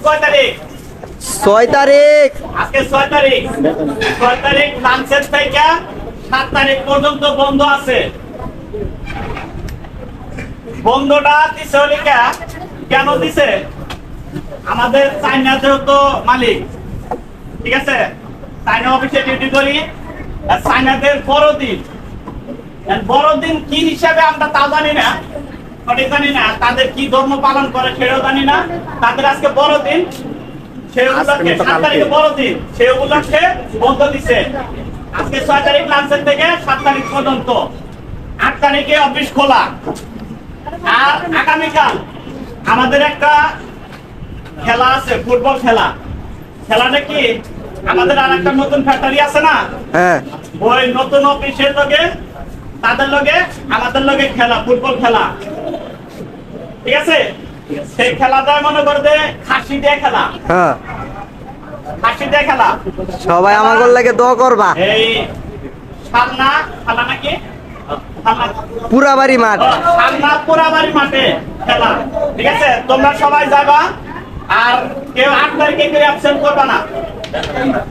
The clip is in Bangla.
কয় তারিখ? 6 তারিখ। আজকে 6 তারিখ। 6 তারিখ লাঞ্চের থেকে 7 তারিখ পর্যন্ত বন্ধ আছে। বন্ধটা দিছে লিখা কেন দিছে? আমাদের চাইনা যেহেতু মালিক, ঠিক আছে, চাইনা অফিসে ডিউটি করি, আর চাইনাদের বড়দিন, বড়দিন কি হিসাবে আমরা তা জানি না, সঠিক জানি না, তাদের কি ধর্ম পালন করে সেটাও জানি না। তাদের আজকে বড়দিন, সেই উপলক্ষে 7 তারিখে বড়দিন, সেই উপলক্ষে বন্ধ দিছে। আজকে 6 তারিখ লাঞ্চের থেকে 7 তারিখ পর্যন্ত। 8 তারিখে অফিস খোলা। আর আগামীকাল আমাদের একটা খেলা আছে, ফুটবল খেলা। খেলাটা কি? আমাদের আর একটা নতুন ফ্যাক্টরি আছে না, হ্যাঁ, ওই নতুন অফিসের লগে তাদের লগে আমাদের লগে খেলা, ফুটবল খেলা, ঠিক আছে। সেই খেলাটা মনে করতে খাসি দিয়ে খেলা, হ্যাঁ। খাসি দিয়ে খেলা। সবাই আমার লাগে দোয়া করবা। এই সামনা খেলা নাকি পুরাবাড়ি মাঠ। সামনা পোড়াবাড়ি মাঠে খেলা, ঠিক আছে। তোমরা সবাই যাবা, আর কেউ 8 তারিখে কেউ অ্যাবসেন্ট করবা না।